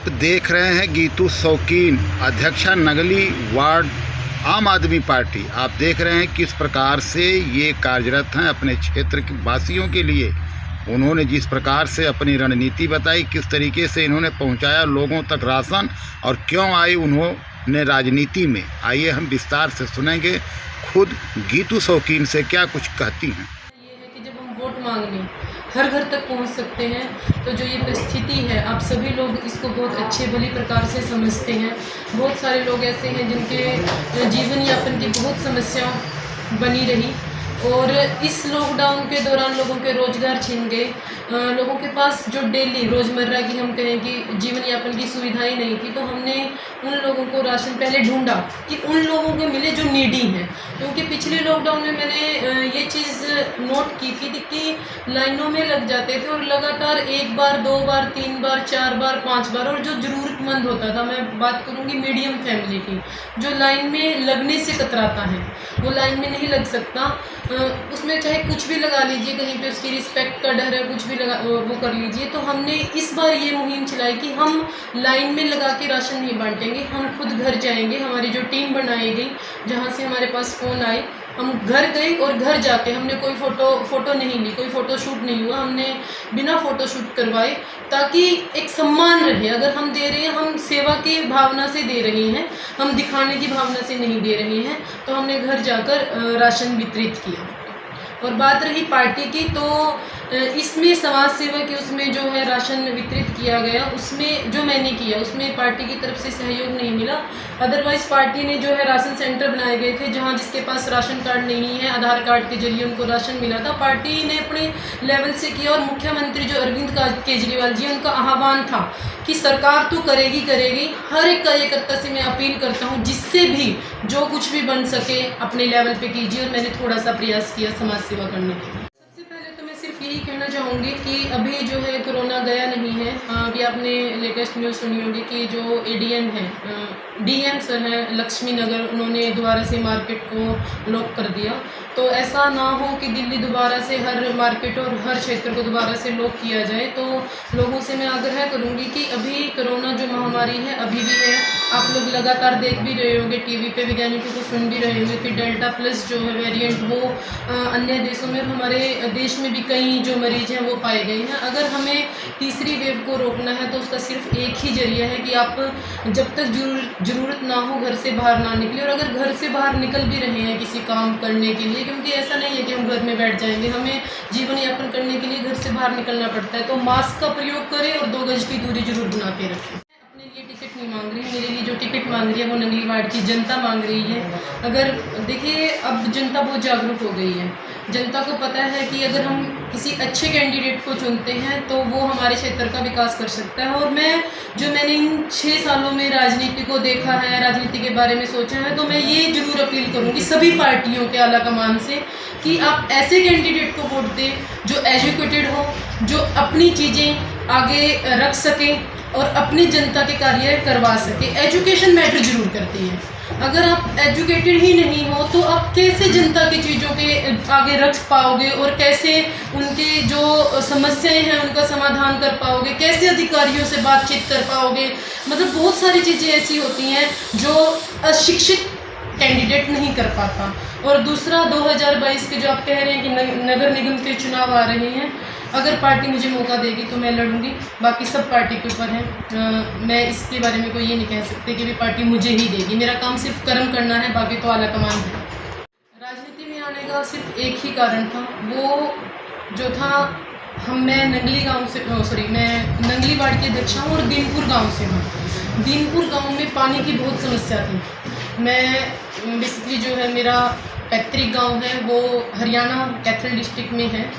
आप देख रहे हैं गीतू शौकीन, अध्यक्षा नगली वार्ड आम आदमी पार्टी। आप देख रहे हैं किस प्रकार से ये कार्यरत हैं अपने क्षेत्र के वासियों के लिए। उन्होंने जिस प्रकार से अपनी रणनीति बताई, किस तरीके से इन्होंने पहुंचाया लोगों तक राशन और क्यों आए उन्होंने राजनीति में। आइए हम विस्तार से सुनेंगे खुद गीतू शौकीन से क्या कुछ कहती हैं। ये है कि जब हम वोट मांगने हर घर तक पहुंच सकते हैं तो जो ये परिस्थिति है, आप सभी लोग इसको बहुत अच्छे भली प्रकार से समझते हैं। बहुत सारे लोग ऐसे हैं जिनके जीवन यापन की बहुत समस्या बनी रही और इस लॉकडाउन के दौरान लोगों के रोज़गार छीन गए। लोगों के पास जो डेली रोज़मर्रा की हम कहें कि जीवन यापन की सुविधाएं नहीं थी, तो हमने उन लोगों को राशन पहले ढूंढा कि उन लोगों को मिले जो नीडी हैं। क्योंकि पिछले लॉकडाउन में मैंने ये चीज़ नोट की थी कि लाइनों में लग जाते थे और लगातार 1 बार 2 बार 3 बार 4 बार 5 बार, और जो ज़रूरतमंद होता था, मैं बात करूँगी मीडियम फैमिली की, जो लाइन में लगने से कतराता है, वो लाइन में नहीं लग सकता। उसमें चाहे कुछ भी लगा लीजिए, कहीं पे उसकी रिस्पेक्ट का डर है, कुछ भी लगा वो कर लीजिए। तो हमने इस बार ये मुहिम चलाई कि हम लाइन में लगा के राशन नहीं बांटेंगे, हम खुद घर जाएंगे। हमारी जो टीम बनाई गई, जहाँ से हमारे पास फ़ोन आए, हम घर गए और घर जाके हमने कोई फ़ोटो नहीं ली, कोई फ़ोटो शूट नहीं हुआ, हमने बिना फ़ोटो शूट करवाए, ताकि एक सम्मान रहे। अगर हम दे रहे हैं, हम सेवा की भावना से दे रहे हैं, हम दिखाने की भावना से नहीं दे रहे हैं। तो हमने घर जाकर राशन वितरित किया। और बात रही पार्टी की, तो इसमें समाज सेवा के उसमें जो है राशन वितरित किया गया, उसमें जो मैंने किया उसमें पार्टी की तरफ से सहयोग नहीं मिला। अदरवाइज़ पार्टी ने जो है राशन सेंटर बनाए गए थे, जहां जिसके पास राशन कार्ड नहीं है, आधार कार्ड के जरिए उनको राशन मिला था। पार्टी ने अपने लेवल से किया और मुख्यमंत्री जो अरविंद केजरीवाल जी, उनका आह्वान था कि सरकार तो करेगी। हर एक कार्यकर्ता से मैं अपील करता हूँ, जिससे भी जो कुछ भी बन सके अपने लेवल पे कीजिए, और मैंने थोड़ा सा प्रयास किया समाज सेवा करने के लिए। सबसे पहले तो मैं सिर्फ यही कहना चाहूँगी कि अभी जो है कोरोना गया नहीं है। अभी आपने लेटेस्ट न्यूज़ सुनी होगी कि जो ADM है, DM सर हैं लक्ष्मी नगर, उन्होंने दोबारा से मार्केट को लॉक कर दिया। तो ऐसा ना हो कि दिल्ली दोबारा से हर मार्केट और हर क्षेत्र को दोबारा से लॉक किया जाए। तो लोगों से मैं आग्रह करूँगी कि अभी कोरोना जो महामारी है अभी भी है। आप लोग लगातार देख भी रहे होंगे, टीवी पे वैज्ञानिकों को सुन भी रहे होंगे कि डेल्टा प्लस जो है वेरिएंट, वो अन्य देशों में और हमारे देश में भी कई जो मरीज हैं वो पाए गए हैं। अगर हमें तीसरी वेव को रोकना है तो उसका सिर्फ एक ही जरिया है कि आप जब तक ज़रूरत ना हो घर से बाहर ना निकले। और अगर घर से बाहर निकल भी रहे हैं किसी काम करने के लिए, क्योंकि ऐसा नहीं है कि हम घर में बैठ जाएंगे, हमें जीवन यापन करने के लिए घर से बाहर निकलना पड़ता है, तो मास्क का प्रयोग करें और 2 गज की दूरी जरूर बना के रखें। अपने लिए टिकट नहीं मांग रही, मेरे लिए जो टिकट मांग रही है वो नगली वार्ड की जनता मांग रही है। अगर देखिए, अब जनता बहुत जागरूक हो गई है। जनता को पता है कि अगर हम किसी अच्छे कैंडिडेट को चुनते हैं तो वो हमारे क्षेत्र का विकास कर सकता है। और मैंने इन 6 सालों में राजनीति को देखा है, राजनीति के बारे में सोचा है, तो मैं ये जरूर अपील करूँगी सभी पार्टियों के आला कमान से कि आप ऐसे कैंडिडेट को वोट दें जो एजुकेटेड हो, जो अपनी चीज़ें आगे रख सकें और अपनी जनता के कार्य करवा सके। एजुकेशन मैटर जरूर करती है। अगर आप एजुकेटेड ही नहीं हो तो आप कैसे जनता की चीज़ों के आगे रख पाओगे और कैसे उनके जो समस्याएं हैं उनका समाधान कर पाओगे, कैसे अधिकारियों से बातचीत कर पाओगे। मतलब बहुत सारी चीज़ें ऐसी होती हैं जो अशिक्षित कैंडिडेट नहीं कर पाता। और दूसरा, 2022 के जो आप कह रहे हैं कि नगर निगम के चुनाव आ रहे हैं, अगर पार्टी मुझे मौका देगी तो मैं लड़ूंगी। बाकी सब पार्टी के ऊपर है। मैं इसके बारे में कोई ये नहीं कह सकते कि भी पार्टी मुझे ही देगी। मेरा काम सिर्फ कर्म करना है, बाकी तो आला कमान है। राजनीति में आने का सिर्फ एक ही कारण था, वो जो था मैं नंगली वार्ड की अध्यक्षा हूँ और दीनपुर गाँव से हूँ। दीनपुर गाँव में पानी की बहुत समस्या थी। मैं बेसिकली जो है मेरा पैतृक गाँव है वो हरियाणा कैथल डिस्ट्रिक्ट में है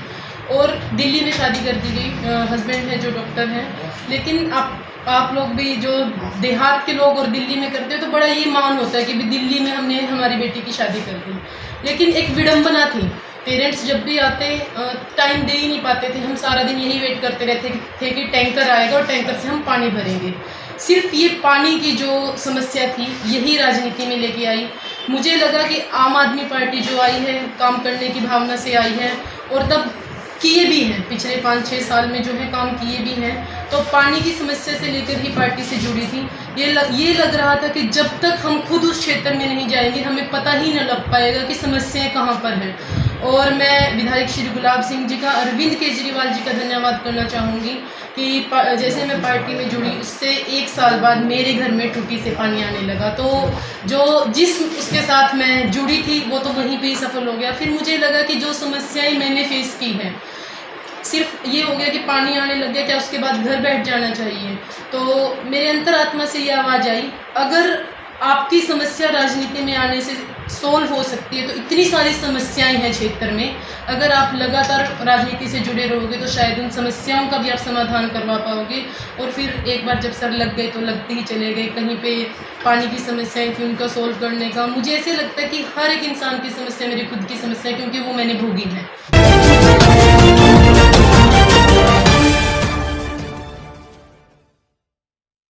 और दिल्ली में शादी कर दी गई। हस्बैंड है जो डॉक्टर हैं। लेकिन आप लोग भी जो देहात के लोग और दिल्ली में करते हैं तो बड़ा ये मान होता है कि भी दिल्ली में हमने हमारी बेटी की शादी कर दी। लेकिन एक विडंबना थी, पेरेंट्स जब भी आते टाइम दे ही नहीं पाते थे। हम सारा दिन यही वेट करते रहते थे कि टैंकर आएगा और टैंकर से हम पानी भरेंगे। सिर्फ ये पानी की जो समस्या थी यही राजनीति में लेके आई। मुझे लगा कि आम आदमी पार्टी जो आई है काम करने की भावना से आई है और तब किए भी हैं, पिछले 5-6 साल में जो है काम किए भी हैं। तो पानी की समस्या से लेकर ही पार्टी से जुड़ी थी। ये लग रहा था कि जब तक हम खुद उस क्षेत्र में नहीं जाएंगे हमें पता ही न लग पाएगा कि समस्याएं कहाँ पर हैं। और मैं विधायक श्री गुलाब सिंह जी का, अरविंद केजरीवाल जी का धन्यवाद करना चाहूँगी कि जैसे मैं पार्टी में जुड़ी उससे 1 साल बाद मेरे घर में टूटी से पानी आने लगा। तो जिस उसके साथ मैं जुड़ी थी वो तो वहीं पे ही सफल हो गया। फिर मुझे लगा कि जो समस्याएं मैंने फेस की हैं, सिर्फ ये हो गया कि पानी आने लग गया, क्या उसके बाद घर बैठ जाना चाहिए? तो मेरे अंतरात्मा से ये आवाज़ आई, अगर आपकी समस्या राजनीति में आने से सोल्व हो सकती है तो इतनी सारी समस्याएं हैं क्षेत्र में, अगर आप लगातार राजनीति से जुड़े रहोगे तो शायद उन समस्याओं का भी आप समाधान करवा पाओगे। और फिर एक बार जब सर लग गए तो लगते ही चले गए। कहीं पे पानी की समस्याएं थी, उनका सोल्व करने का मुझे ऐसे लगता है कि हर एक इंसान की समस्या मेरी खुद की समस्या है, क्योंकि वो मैंने भोगी है।